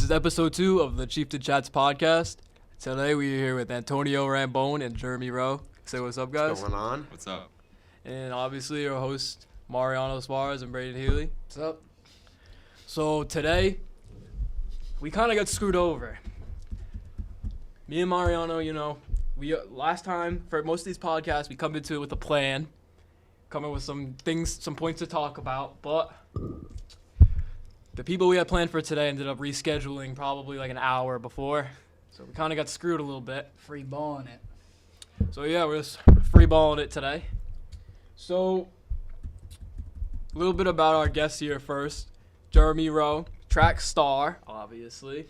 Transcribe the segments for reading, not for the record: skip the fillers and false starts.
is episode 2 of the Chieftain Chats podcast. Today we are here with Antonio Rambone and Jeremy Rowe. Say what's up, guys. What's going on? What's up? And obviously our hosts, Mariano Suarez and Braden Healy. What's up? So today, we kind of got screwed over. Me and Mariano, we last time, for most of these podcasts, we come into it with a plan. Come in with some things, some points to talk about, but the people we had planned for today ended up rescheduling probably like an hour before. So we kind of got screwed a little bit. Free balling it. So yeah, we're just free balling it today. So a little bit about our guests here first. Jeremy Rowe, track star, obviously.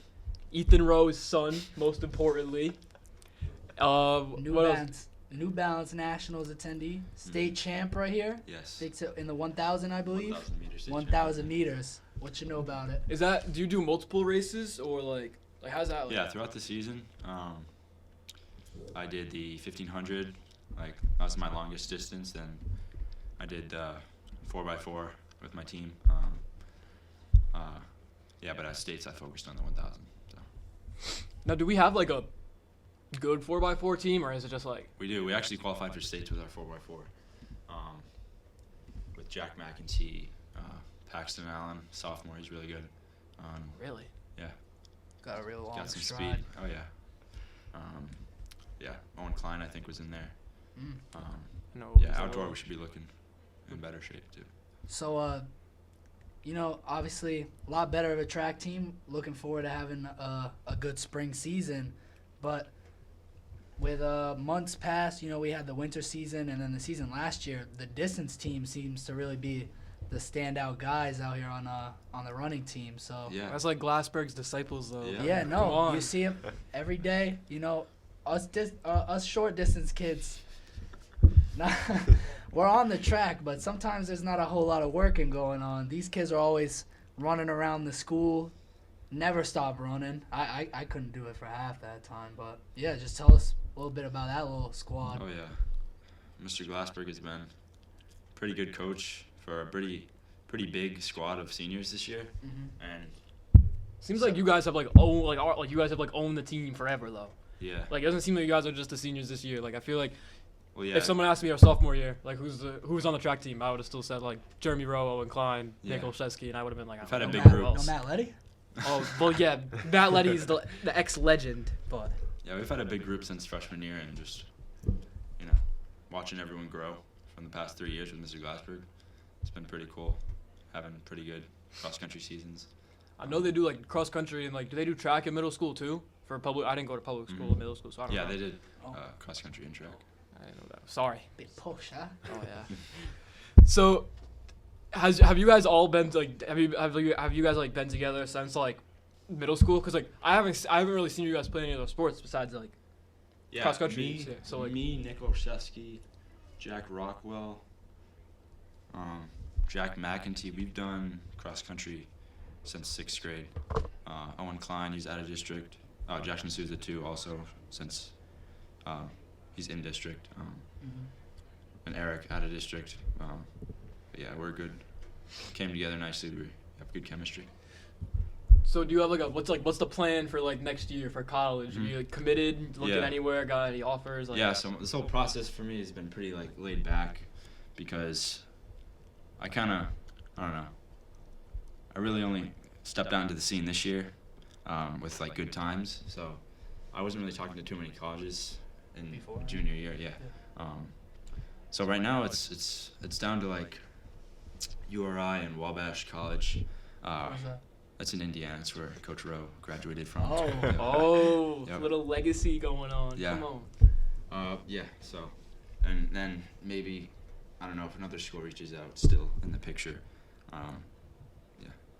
Ethan Rowe's son, most importantly. New Balance Nationals attendee, state champ right here. Yes. In the 1,000, I believe. 1,000 meters. 1,000 meters. What you know about it? Is that, do you do multiple races or like how's that? Yeah, throughout the season, I did the 1,500. Like that was my longest distance. Then I did 4x4 with my team. But at states I focused on the 1,000. So. Now, do we have like a good 4x4 team, or is it just like? We do. We actually qualified for states with our 4x4. With Jack McEntee, Paxton Allen, sophomore, he's really good. Really? Yeah. Got a real long Got some stride. speed. Oh yeah. Owen Klein I think was in there. No. Outdoor we should be looking in better shape too. So, obviously a lot better of a track team. Looking forward to having a good spring season, but with months past, we had the winter season and then the season last year. The distance team seems to really be the standout guys out here on the running team. So Yeah. That's like Glassberg's disciples, though. Yeah. Come on. You see them every day. Us short distance kids. We're on the track, but sometimes there's not a whole lot of working going on. These kids are always running around the school, never stop running. I couldn't do it for half that time, but yeah, just tell us a little bit about that little squad. Oh yeah, Mr. Glassberg has been a pretty good coach for a pretty big squad of seniors this year, and Seems like you guys have owned the team forever, though. yeah. Like it doesn't seem like you guys are just the seniors this year. Like I feel like Well, yeah. if someone asked me our sophomore year, like who's on the track team, I would have still said like Jeremy Rowe, Owen Klein, Yeah. Nick Olszewski, and I would have been like, We've had a I big don't know group. who No else. Matt Letty? Oh well, yeah, Matt Letty's the ex-legend, but Yeah, we've had a big group since freshman year, and just watching everyone grow from the past 3 years with Mr. Glassberg, it's been pretty cool. Having pretty good cross country seasons. I know they do like cross country and like do they do track in middle school too? For public, I didn't go to public school in middle school, so I don't know. Yeah, they did Oh. cross country and track. I didn't know that. Sorry. Big push, huh? Oh yeah. So, have you guys all been like have you guys like been together since like middle school? Cause like I haven't really seen you guys play any other sports besides like cross country. Me, Yeah, so like me, Nick Olszewski, Jack Rockwell, Jack McEntee. We've done cross country since 6th grade. Owen Klein, he's out of district. Jackson Souza too, also since he's in district. And Eric out of district. But yeah, we're good. Came together nicely. We have good chemistry. So do you have like what's the plan for like next year for college? Are you like, committed? Looking Yeah. anywhere? Got any offers? Like, Yeah, so this whole process for me has been pretty like laid back because I don't know. I really only stepped out into the scene this year with like good times. So I wasn't really talking to too many colleges in Before. junior year, yeah. So right now it's down to like URI and Wabash College. What's that? That's in Indiana. It's where Coach Rowe graduated from. Oh. Yeah. Oh, Yep. little legacy going on. Yeah. Come on. Yeah, so, and then maybe, I don't know if another school reaches out still in the picture.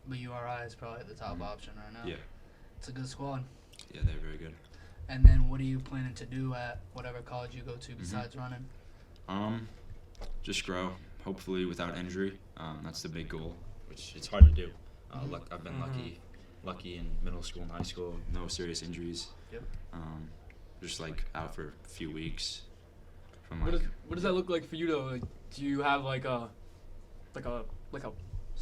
But URI is probably the top option right now. Yeah, It's a good squad. yeah, they're very good. And then what are you planning to do at whatever college you go to besides running? Just grow, hopefully without injury. That's the big goal, which it's hard to do. I've been lucky in middle school and high school, no serious injuries. Yep. Just like out for a few weeks. From What like, does that look like for you though? Like, do you have like a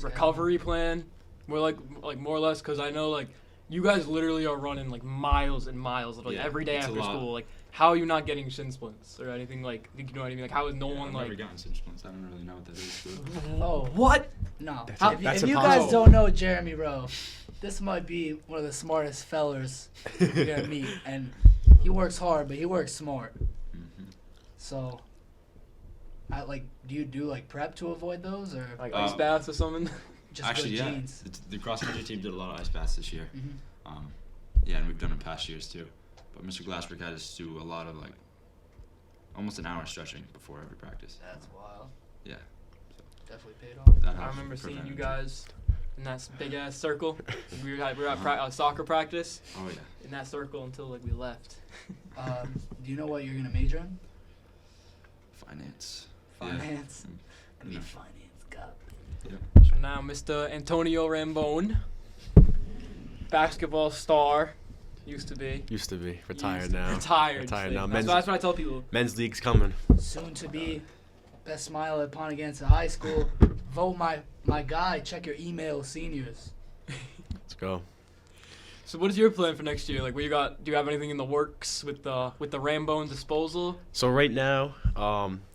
recovery plan? More like more or less, because I know like you guys literally are running like miles and miles like Yeah, every day it's a after lot. school. Like, how are you not getting shin splints or anything like? You know what I mean? Like, how is no Yeah, one I've like? never gotten cinch splints. I don't really know what that is. But Oh, What? no. That's- If, that's if you impossible. guys don't know Jeremy Rowe, this might be one of the smartest fellers you're gonna meet, and he works hard, but he works smart. Mhm. So, do you do like prep to avoid those, or Like ice baths or something? just Actually, good yeah, genes? the cross country team did a lot of ice baths this year. Mhm. Yeah, and we've done it past years too. But Mr. Glassberg had us do a lot of like almost an hour stretching before every practice. That's wild. Yeah. Definitely paid off. That I helps remember seeing prevent you injury. guys in that big ass circle. We were at soccer practice Oh yeah. in that circle until like we left. Do you know what you're gonna major in? Finance. Yeah. Finance. Mm. Gonna be Yeah. a finance guy. So now Mr. Antonio Rambone, basketball star, used to be. Used to be Used retired to- now. Retired. Retired Like, now. That's what I tell people. Men's league's coming. Soon to be best smile at Pontigansa High School. Vote my guy. Check your email, seniors. Let's go. So what is your plan for next year? Like, what you got? Do you have anything in the works with the Rambone disposal? So right now,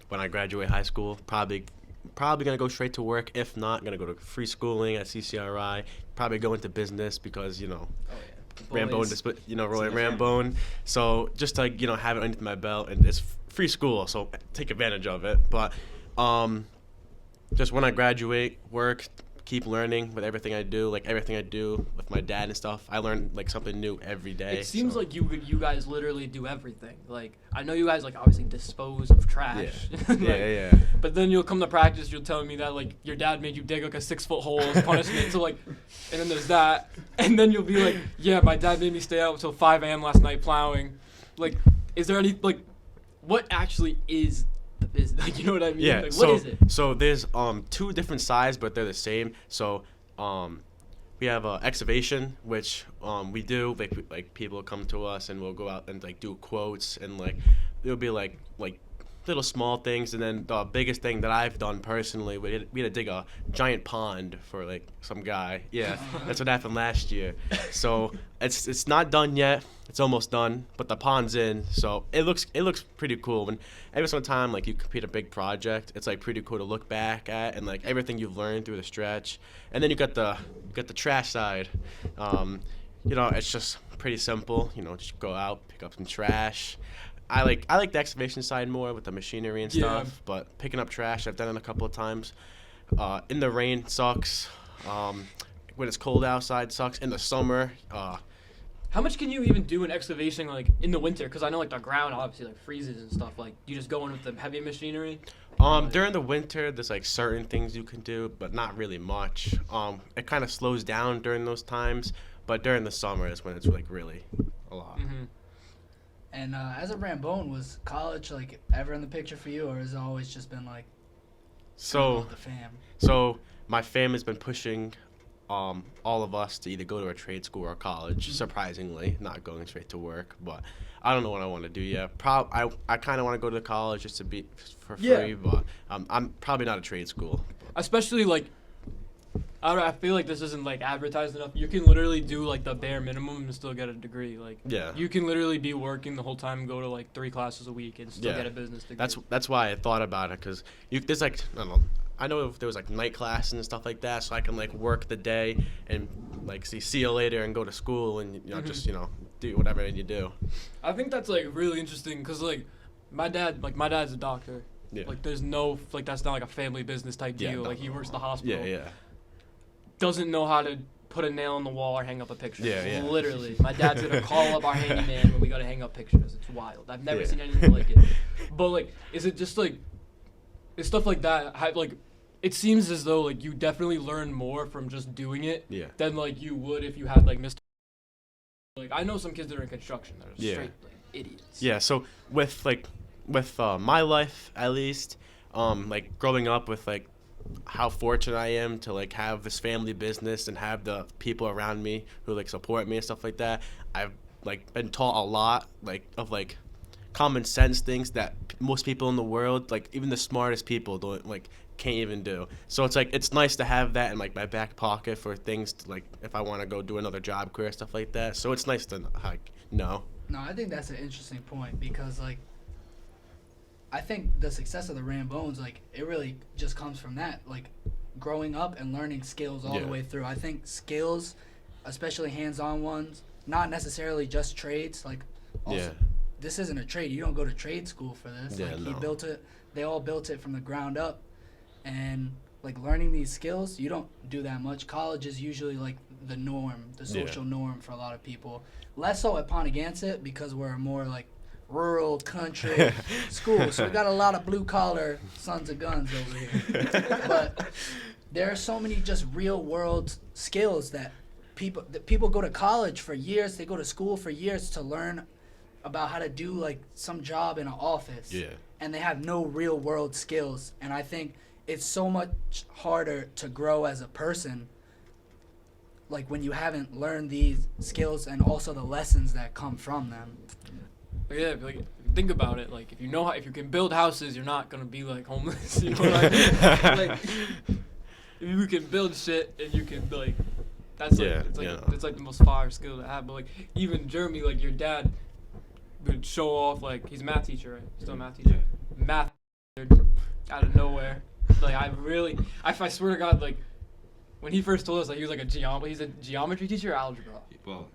when I graduate high school, probably gonna go straight to work. If not, gonna go to free schooling at CCRI. Probably go into business because Oh yeah. Rambone, Roy It's like a Rambone. So just to have it underneath my belt, and it's free school, so take advantage of it. But just when I graduate, work, keep learning with everything I do. Like everything I do with my dad and stuff, I learn like something new every day. It seems so. like you guys literally do everything. Like, I know you guys like obviously dispose of trash. Yeah. Like, yeah. But then you'll come to practice, you'll tell me that like your dad made you dig like a 6-foot hole as punishment. So like, and then there's that, and then you'll be like, yeah, my dad made me stay out until 5 a.m. last night plowing. Like, is there any like, what actually is the business? Like, you know what I mean? Yeah. Like, so what is it? so there's two different sides, but they're the same. So we have excavation, which we do like people come to us and we'll go out and like do quotes, and like it'll be like little small things. And then the biggest thing that I've done personally, we had to dig a giant pond for like some guy. Yeah, that's what happened last year. So it's not done yet. It's almost done, but the pond's in, so it looks pretty cool. And every single time like you complete a big project, it's like pretty cool to look back at and like everything you've learned through the stretch. And then you got the trash side. It's just pretty simple. Just go out, pick up some trash. I like the excavation side more with the machinery and Yeah. stuff, but picking up trash, I've done it a couple of times. In the rain sucks. When it's cold outside sucks. In the summer, How much can you even do in excavation like in the winter? Because I know like the ground obviously like freezes and stuff. Like, you just go in with the heavy machinery. during the winter, there's like certain things you can do, but not really much. It kind of slows down during those times, but during the summer is when it's like really a lot. Mm-hmm. And as a Rambone, was college like ever in the picture for you, or has it always just been like So the fam? So my family's been pushing all of us to either go to a trade school or college. Surprisingly, not going straight to work, but I don't know what I want to do yet. I kind of want to go to college just to be for free, Yeah. but I'm probably not a trade school. Especially like, I don't know, I feel like this isn't like advertised enough. You can literally do like the bare minimum and still get a degree. Like, Yeah. you can literally be working the whole time and go to like 3 classes a week and still Yeah. get a business degree. That's why I thought about it, because there's like I don't know. I know if there was like night classes and stuff like that, so I can like work the day and like see you later and go to school and just do whatever you do. I think that's like really interesting because like my dad's a doctor. Yeah. Like, there's no like, that's not like a family business type Yeah, deal. no. Like, he works at the hospital. Yeah. Doesn't know how to put a nail in the wall or hang up a picture. Yeah. Literally, my dad's gonna call up our handyman when we gotta hang up pictures. It's wild. I've never Yeah. seen anything like it. But like, is it just like, it's stuff like that? Like, it seems as though like you definitely learn more from just doing it Yeah. than like you would if you had like Mr. Like, I know some kids that are in construction that are Yeah. straight like idiots. Yeah, so with my life at least, like growing up with like how fortunate I am to like have this family business and have the people around me who like support me and stuff like that, I've like been taught a lot of common sense things that most people in the world, like even the smartest people, don't can't even do. So it's like it's nice to have that in like my back pocket for things to, like if I want to go do another job, career, stuff like that. So it's nice to like know. No, I think that's an interesting point because like I think the success of the Rambones, like it really just comes from that, like growing up and learning skills all the way through. I think skills, especially hands-on ones, not necessarily just trades. Like also, this isn't a trade. You don't go to trade school for this. Yeah, like no. he built it. They all built it from the ground up, and like learning these skills, you don't do that much. College is usually like the norm, the social norm for a lot of people. Less so at Pontigansett because we're a more like rural country school, so we got a lot of blue collar sons of guns over here. But there are so many just real world skills that people go to college for years. They go to school for years to learn about how to do like some job in an office. Yeah. And they have no real world skills. And I think it's so much harder to grow as a person like when you haven't learned these skills and also the lessons that come from them. But yeah, like think about it. Like if you can build houses, you're not gonna be like homeless. You know what I mean? Like if you can build shit and you can like, that's like it's like the most fire skill to have. But like even Jeremy, like your dad would show off like he's a math teacher, right? Still a math teacher. Math out of nowhere. Like I swear to God, like when he first told us like he was like he's a geometry teacher or algebra. Well,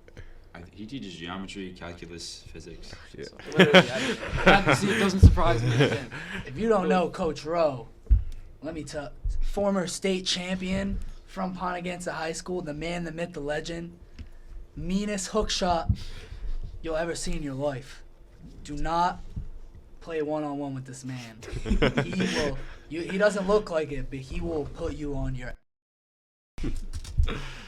he teaches geometry, calculus, physics. Yeah. So, literally, it doesn't surprise me again. If you don't know Coach Rowe, let me tell former state champion from Pontigansett High School, the man, the myth, the legend, meanest hook shot you'll ever see in your life. Do not play one-on-one with this man. He doesn't look like it, but he will put you on your.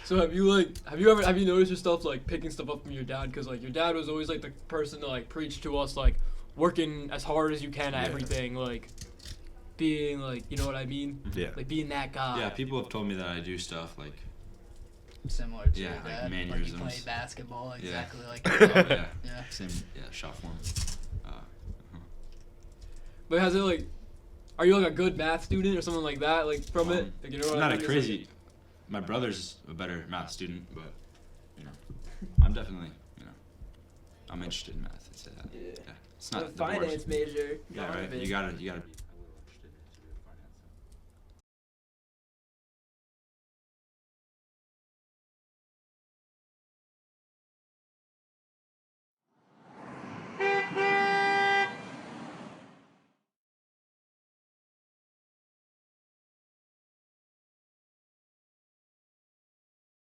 So have you noticed yourself like picking stuff up from your dad? Because like your dad was always like the person to like preach to us like working as hard as you can at everything, like being like, you know what I mean? Yeah. Like being that guy. Yeah, people have told me that I do stuff like Similar to Yeah, your like dad. mannerisms. Like you play basketball exactly like yeah, yeah. same shot form. But has it like, are you like a good math student or something like that? Like from it? Like, you know what I'm I not mean? a It's crazy. My brother's a better math student, but I'm definitely I'm interested in math. I'd say that. Yeah. It's Like, not the finance worst. major. Yeah, right. You gotta be a little interested in finance.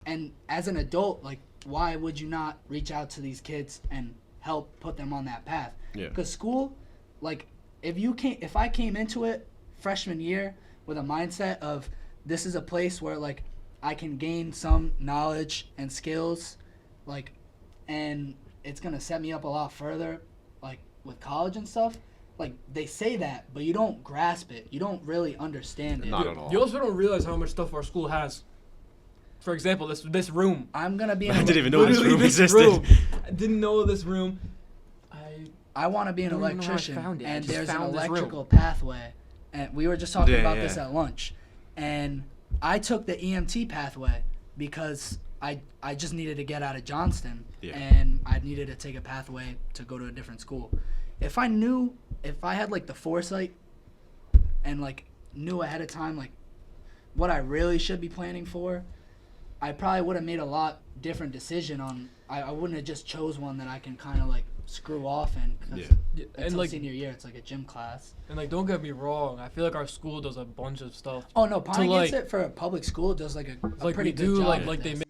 And as an adult, like, why would you not reach out to these kids and help put them on that path? Yeah. Because school, like, if I came into it freshman year with a mindset of this is a place where like I can gain some knowledge and skills, like, and it's gonna set me up a lot further, like with college and stuff. Like they say that, but you don't grasp it. You don't really understand it. Not at all. You also don't realize how much stuff our school has. For example, this room. I'm gonna be in I a didn't even know this Literally room this existed. room. I didn't know this room. I want to be an don't even know how I electrician, found it. I and just there's an found this room. electrical pathway. And we were just talking Yeah, about yeah. this at lunch. And I took the EMT pathway because I just needed to get out of Johnston, Yeah. and I needed to take a pathway to go to a different school. If I had like the foresight and like knew ahead of time like what I really should be planning for, I probably would have made a lot different decision on. I wouldn't have just chose one that I can kind of like screw off in. 'Cause Yeah. Until And like senior year, it's like a gym class. and like don't get me wrong, I feel like our school does a bunch of stuff. Oh no, Pontigansett like- for a public school does like a Like pretty we good do, job. like with they this. make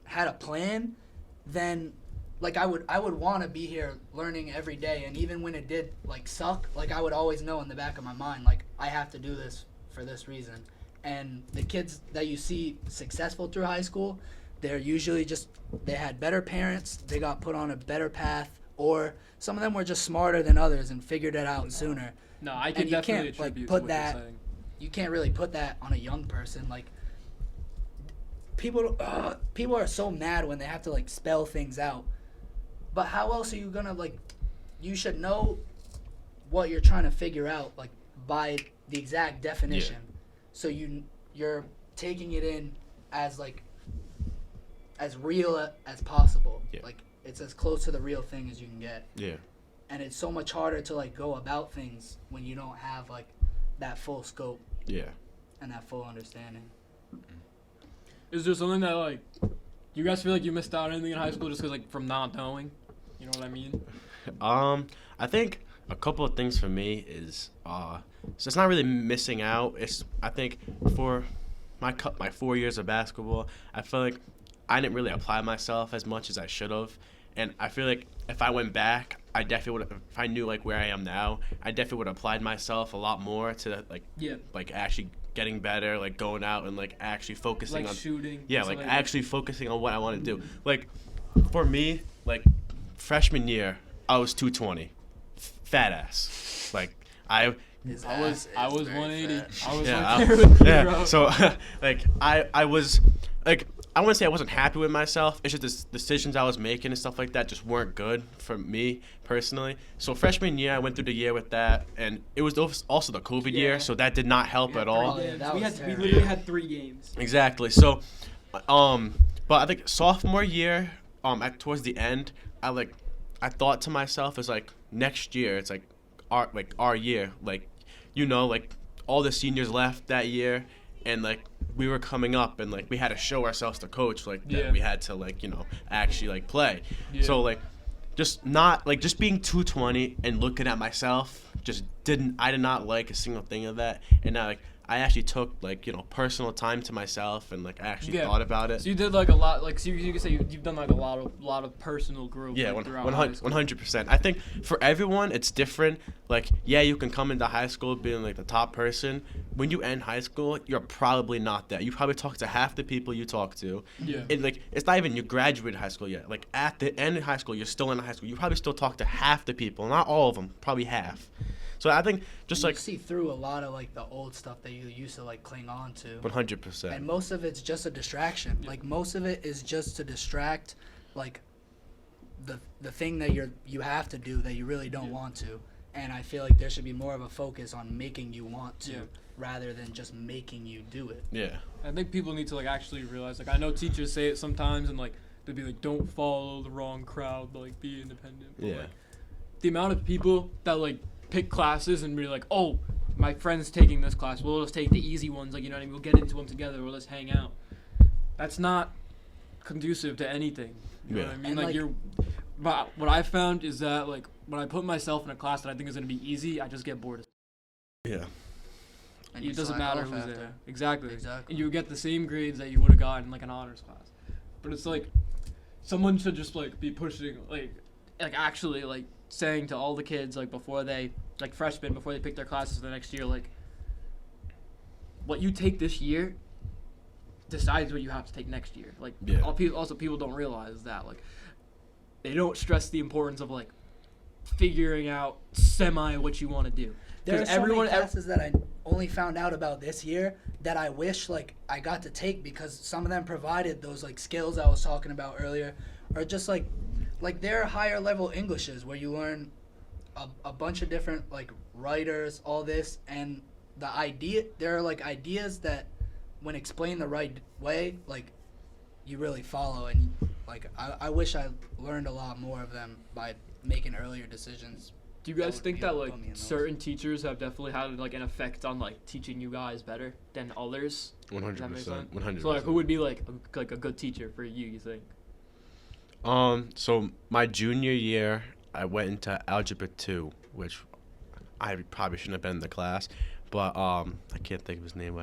Had a plan, then like I would want to be here learning every day, and even when it did like suck, like I would always know in the back of my mind like I have to do this for this reason. And the kids that you see successful through high school, they're usually just they had better parents, they got put on a better path, or some of them were just smarter than others and figured it out sooner. No, I can you definitely can't, like, attribute put to what that- you're saying. You can't really put that on a young person. Like people are so mad when they have to like spell things out. But how else are you gonna like? You should know what you're trying to figure out, like by the exact definition. So you're taking it in as like as real as possible. Yeah. Like it's as close to the real thing as you can get. Yeah. And it's so much harder to like go about things when you don't have like that full scope Yeah. and that full understanding. Is there something that like you guys feel like you missed out on anything in high school just because like from not knowing? You know what I mean? I think a couple of things for me is so it's not really missing out. It's I think for my 4 years of basketball, I feel like I didn't really apply myself as much as I should have, and I feel like if I went back, I definitely would. If I knew like where I am now, I definitely would have applied myself a lot more to like actually getting better, like going out and like actually focusing Like on shooting. Yeah, and like stuff actually focusing on what I want to do. Like for me, like freshman year, I was 220, fat ass. Like I was 180. I was yeah, right there with you, yeah. bro. So like I was like I wouldn't say I wasn't happy with myself. It's just the decisions I was making and stuff like that just weren't good for me personally. So freshman year, I went through the year with that, and it was also the COVID Yeah. year, so that did not help at all. yeah, that we was we terrible. literally had 3 games. Exactly. So, but I think sophomore year, towards the end, I thought to myself, it's like next year, it's like our year, like, like all the seniors left that year, and like we were coming up, and like we had to show ourselves to coach, like that Yeah. we had to like actually like play. Yeah. So like, just being 220 and looking at myself, I did not like a single thing of that, and now like I actually took like personal time to myself and like I actually Yeah. thought about it. So you did like a lot, like so you can say you've done like a lot of personal growth. Yeah, like, throughout high school. 100%. I think for everyone it's different. Like, yeah, you can come into high school being like the top person. When you end high school, you're probably not that. You probably talk to half the people you talk to. Yeah. And like, it's not even you graduated high school yet. Like at the end of high school, you're still in high school. You probably still talk to half the people, not all of them, probably half. So I think just You like see through a lot of like the old stuff that you used to like cling on to. 100%. And most of it's just a distraction. Like most of it is just to distract like the thing that you have to do that you really don't want to. And I feel like there should be more of a focus on making you want to Yeah. rather than just making you do it. Yeah. I think people need to like actually realize, like I know teachers say it sometimes and like they'll be like, don't follow the wrong crowd, like be independent. But, Yeah. like, the amount of people that like pick classes and be like, oh, my friend's taking this class, we'll just take the easy ones, like, you know what I mean, we'll get into them together, or let's hang out. That's not conducive to anything. You know Yeah. what I mean? And, like- But what I found is that like when I put myself in a class that I think is gonna be easy, I just get bored. Yeah. And you It doesn't slack matter off who's after. there. Exactly. Exactly. And you get the same grades that you would have gotten in like an honors class. But it's like someone should just like be pushing like actually like saying to all the kids like before they like freshmen before they pick their classes for the next year, like what you take this year decides what you have to take next year. Like Yeah. also people don't realize that like they don't stress the importance of like figuring out semi what you want to do. There are Because so everyone many classes that I only found out about this year that I wish like I got to take because some of them provided those like skills I was talking about earlier, or just like they're higher level Englishes where you learn a bunch of different like writers, all this, and there are like ideas that when explained the right way, like you really follow, and like I wish I learned a lot more of them by making earlier decisions. Do you guys would think be that able to like put me in those. certain teachers have definitely had like an effect on like teaching you guys better than others? Does that make 100%. sense? 100%. So like who would be like a good teacher for you? You think? So my junior year, I went into Algebra 2, which I probably shouldn't have been in the class, but I can't think of his name.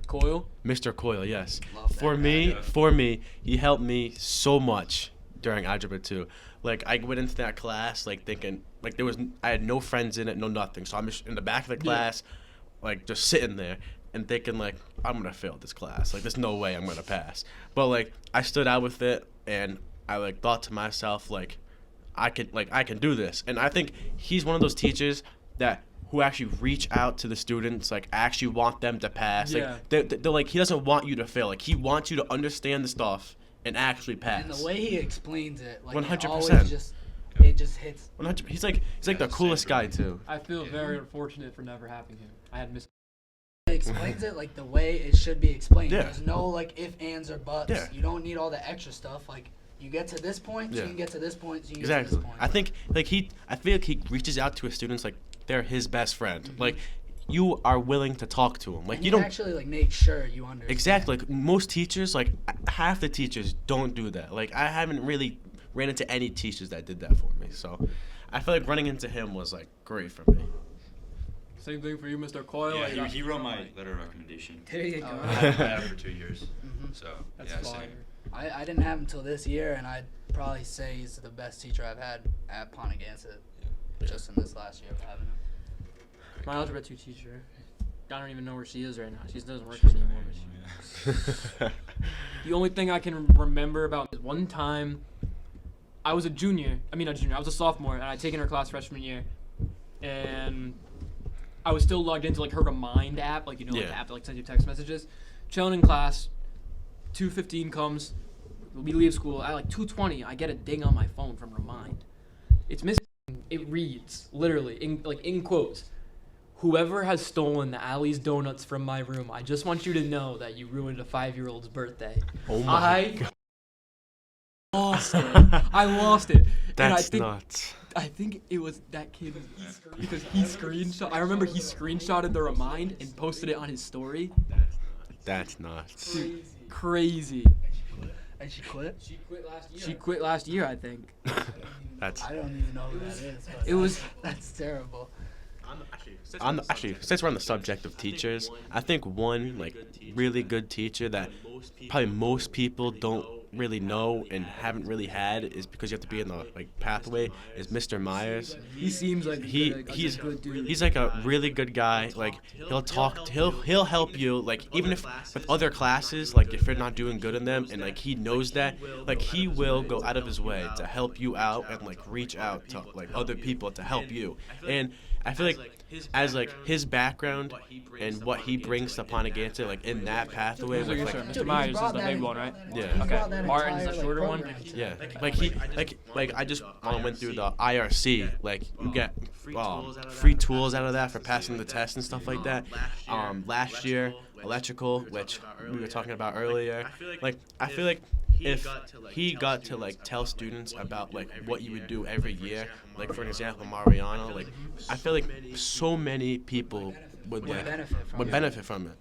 Coyle. Mr. Coyle, yes. Love that For me, he helped me so much during Algebra 2. Like I went into that class like thinking like I had no friends in it, no nothing. So I'm just in the back of the class, like just sitting there and thinking like I'm gonna fail this class. Like there's no way I'm gonna pass. But like I stood out with it and I like thought to myself like I can do this. And I think he's one of those teachers who actually reach out to the students, like actually want them to pass. Yeah. Like they're like he doesn't want you to fail. Like he wants you to understand the stuff and actually pass. And the way he explains it, like 100%. it always just hits. 100. He's like the coolest guy too. I feel very unfortunate for never having him. I had missed. He explains it like the way it should be explained. Yeah. There's no like if, ands, or buts. Yeah. You don't need all the extra stuff. Like you get to this point, so you can get to this point, so you can get to Exactly. this point. I think I feel like he reaches out to his students like they're his best friend. Like you are willing to talk to him. Like and you he don't actually like make sure you understand. exactly like most teachers like half the teachers don't do that. Like I haven't really ran into any teachers that did that for me. So I feel like running into him was like great for me. Same thing for you, Mr. Coyle. Yeah, Like, he wrote my letter of recommendation. There you go. I had it for 2 years. So That's yeah, fire. same. I didn't have him until this year, and I'd probably say he's the best teacher I've had at Pontigansett just in this last year of having him. My algebra 2 teacher. I don't even know where she is right now. She doesn't work anymore. The only thing I can remember about is one time I was a junior. I mean, not junior. I was a sophomore, and I'd taken her class freshman year. And I was still logged into, like, her Remind app. Like, you know, like, the app that, like, sends you text messages. Chilling in class. 2:15 comes. We leave school. At, like, 2:20, I get a ding on my phone from Remind. It's missing. It reads, literally, in quotes, "Whoever has stolen the Alley's donuts from my room, I just want you to know that you ruined a 5-year-old's birthday." Oh my God. Lost it. I lost it. That's and nuts. I think it was that kid because he screenshot. I remember he screenshotted the Remind and posted it on his story. That's nuts. Dude, crazy. And she quit? She quit last year, I think. That's. I don't even know who that is. But It was. that's terrible. Actually, since we're on the subject of teachers, I think one like really good teacher that probably most people don't really know and haven't really had is because you have to be in the like pathway is Mr. Myers. He seems like He's a good dude. he's like a really good guy. Like he'll help you like even if with other classes like if you're not doing good in them and like he knows that like he will go out of his way to help you out and like reach out to like other people to help you. And I feel like as like his background and what he brings to Pontigansett like in that pathway with like Mr. Myers is the big one, right? Yeah. Okay. Martin's the shorter one. yeah, like he like I just went through the IRC. Like you get free tools out of that for passing the test and stuff like that. Last year, electrical, which we were talking about earlier. Like I feel like if he got to like tell students about like what you would do every year, like for an example, Mariano, like I feel like so many people would like benefit from it.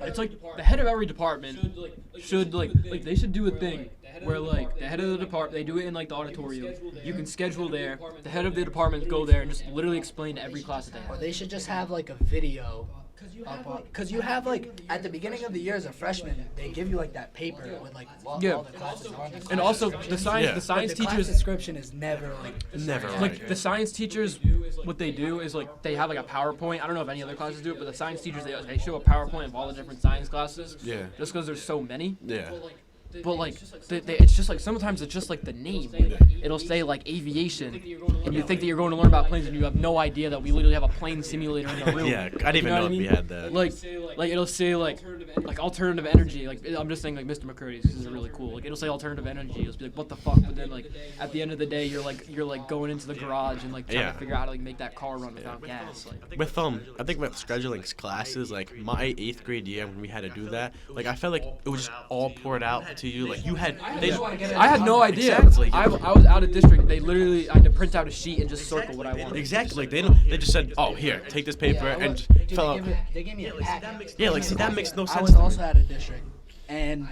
It's like the head of every department should like they should do a thing where like the head of the department they do it in like the auditorium. You can schedule there. The head of the department go there and just literally explain to every class that they Or have. they should just have like a video. Because you have like at the beginning of the year as a freshman, they give you like that paper with like all the classes are on the And also the science Yeah. the science the class teachers description is never like Never like right. the science teachers what they do is like they have like a PowerPoint. I don't know if any other classes do it, but the science teachers they show a PowerPoint of all the different science classes. Yeah. Just because there's so many. Yeah. But like, it's just like sometimes it's just like the name. It'll say like aviation, and you think that you're going to learn about planes, and you have no idea that we literally have a plane simulator in the room. Yeah, I didn't even know if we had that. Like it'll say like alternative energy. Like I'm just saying like Mr. McCurdy's because this is really cool. Like it'll say alternative energy. It'll be like what the fuck. But then like at the end of the day, you're like going into the garage and like trying Yeah. to figure out how to like make that car run without gas. Like With I think with scheduling classes, like my 8th grade year when we had to do that, like I felt like it was just all poured out to you. Like you had, I had no idea. Exactly. I was out of district. They literally I had to print out a sheet and just circle what I wanted. exactly. Like they just said, oh here, take this paper and fill out. They gave me a packet. Yeah, like see that makes no I sense. was to also me. at a district, and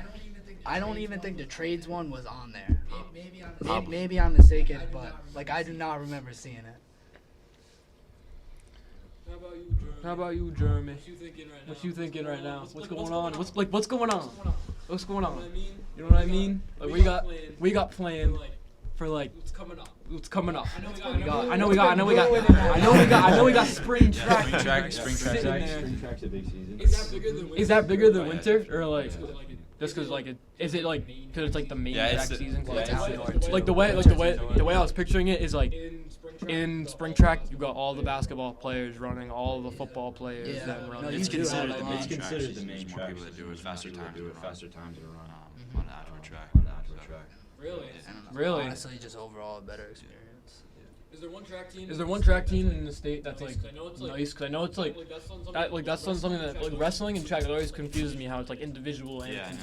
I don't even think the trades one was on there. Maybe I'm mistaken, but like I do not remember seeing it. How about you, Jeremy? What you thinking right now? What's going on? What's going on? What's going on? You know what I mean? Like we got planned for like what's coming up. I know we got spring track. Spring track's a big season. Is that bigger than winter or like just because like is it like because it's like the main track season? Like the way I was picturing it is like in spring track you got all the basketball players running, all the football players then running. No, It's you do have considered a the lot. main It's track. considered There's more people that do it. Faster times to run on average. track. Really? And Really? honestly, just overall a better experience. Is there one track team in the state that's like nice? Because I know it's like that's something that like wrestling and track always confuses me how it's like individual and Yeah, I know.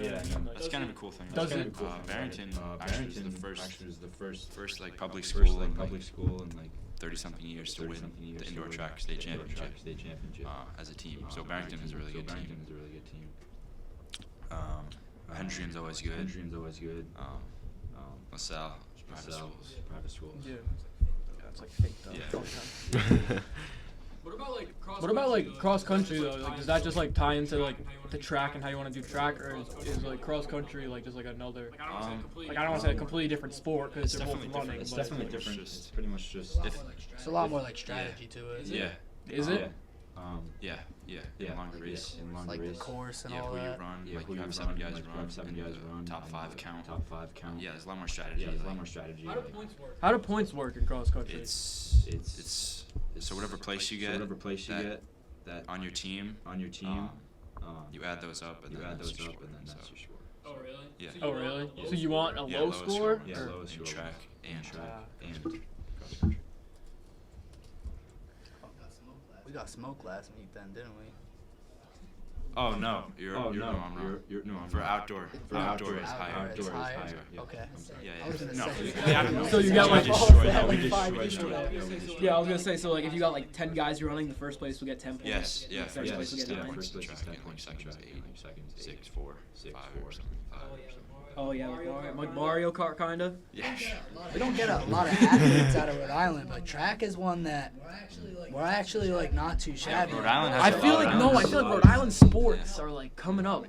you know what I mean? Like, That's kind of a cool thing. Does it? Barrington actually was the first like public school in like 30-something years to win the indoor track state championship as a team. So Barrington is a really good team. Hendrian's always good. LaSalle, private schools. yeah. It's like fake though. Yeah. What about like cross country though? Like, does that just like tie into like the track and how you want to do track, or is like cross country like just like another? Like I don't want to say a completely different sport because they're both running. It's but definitely different. It's pretty much just It's a lot more like strategy to it. yeah. Is it? Yeah. In longer race. Like the course and all who you that. run, like you have 7 guys run, top 5 count. Yeah, there's a lot more strategy. How do points work in cross country? It's so whatever place you get that on your team, you add those up and then that's your score. Oh really? Yeah. Oh really? So you want a Yeah, low lowest score? Yeah, Or- lowest in track and cross country. We got smoke last week then, didn't we? Oh no, you're I'm wrong. For outdoor is higher. Outdoor is higher. Yeah. Okay. Yeah. I was gonna No. say. So you got like destroyed. Yeah, I was gonna say so like if you got like 10 guys you're running, the first place will get 10 points. Yes, yeah. First place will get 9. First place is 10 points. Second is 8, 6, 4, 5 or something. 5 or something. Oh yeah, like Mario Kart kind of. Yeah. We don't get a lot of athletes out of Rhode Island, but track is one that we're actually like not too shabby. Rhode Island has I a feel lot like of no, I feel like Rhode Island sports are like coming up.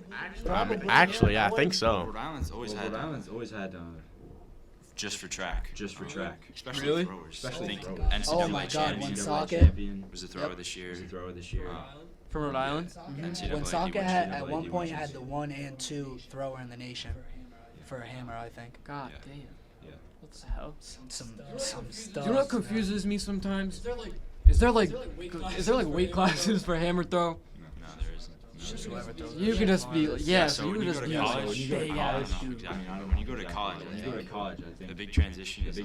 Actually, yeah, I think so. Rhode Island's always had just for track. Especially Really? throwers. I think Oh NCAA my God, champion Woonsocket. was a thrower this year. From Rhode Island? NCAA Woonsocket D1 had at one point had the 1 and 2 thrower in the nation for a hammer, I think. God Yeah. damn. Yeah. What the hell? Some Do stuff. you know what confuses me sometimes? Is there like weight classes for hammer throw? No, there isn't. Just whoever throws it. You could just be yeah, so so you when could you just go to be college, like big ass dude. exactly. When you go to college, I think the big transition is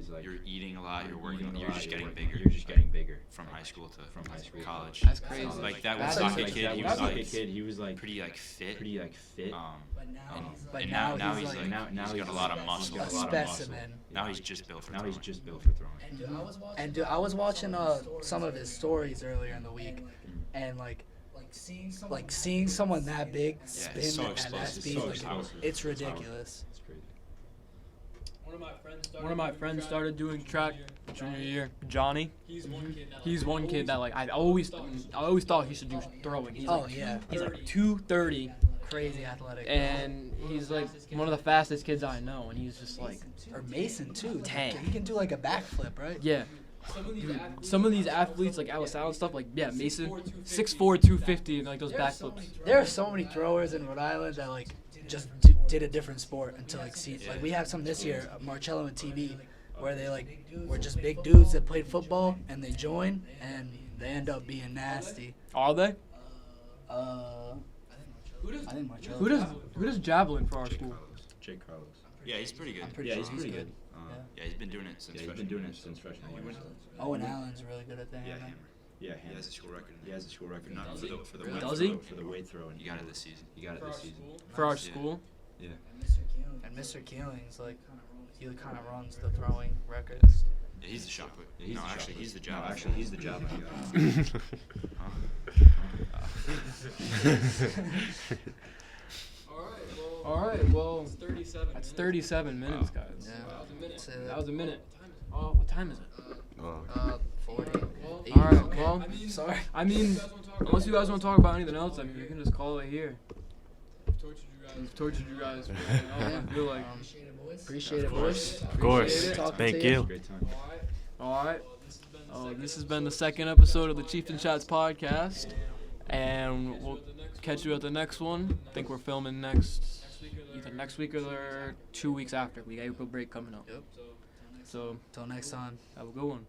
like you're eating a lot, you're working, you're just getting bigger from high school to college. That's crazy. Like that That's Woonsocket like- kid, he was like pretty like fit. But And now now he's he's like- he's got a lot of muscle. A specimen. Now he's just built for throwing. And dude, I was watching some of his stories earlier in the week, and like seeing someone that big spin it's so at that explosive, speed, so like, explosive. it's ridiculous. One of my friends started doing track junior year. Johnny. He's one kid that like I always thought he should do throwing. He's Oh like, yeah, He's like 230, crazy athletic. and he's like one of the fastest kids I know, and he's just like Or Mason too. Tank. He can do like a backflip, right? yeah. Some of these athletes like LaSalle and stuff like yeah Mason 6'4", 250 and like those backflips. There are so many throwers in Rhode Island that like just did a different sport until like like we have some this year, Marcello and TV, where they like were just big dudes that played football and they join and they end up being nasty. Are they? I think Marcello. Who does javelin for our school? Jake Carlos. Yeah, he's pretty good. I'm pretty sure he's good. Yeah, he's been doing it since freshman year. Owen Allen's really good at the Yeah, hammer. hammer. Yeah, he has a school record. Not for the Really? weight Does he? throw, for the weight throw. He got it this season. For our Yeah. school? Yeah. And Mr. Keeling's like, he kind of runs the throwing records. Yeah, he's the shot put. No, actually, he's the job. All right, well, that's 37 minutes, guys. Yeah. Say That was a minute. Oh, what time is it? 40. All right, well, Sorry. I mean, unless you guys want to talk about anything else, I mean, we can just call it here. We've tortured you guys. For, I feel like. Appreciate it, boys. Of course. Appreciate it. Talking Thank to you. you. Great time. All right. Oh, this has been the second episode of the Chieftain Shots podcast, and we'll catch you at the next one. I think we're filming either next week or 2 weeks after. We got April break coming up. Yep. So Till next time. have a good one.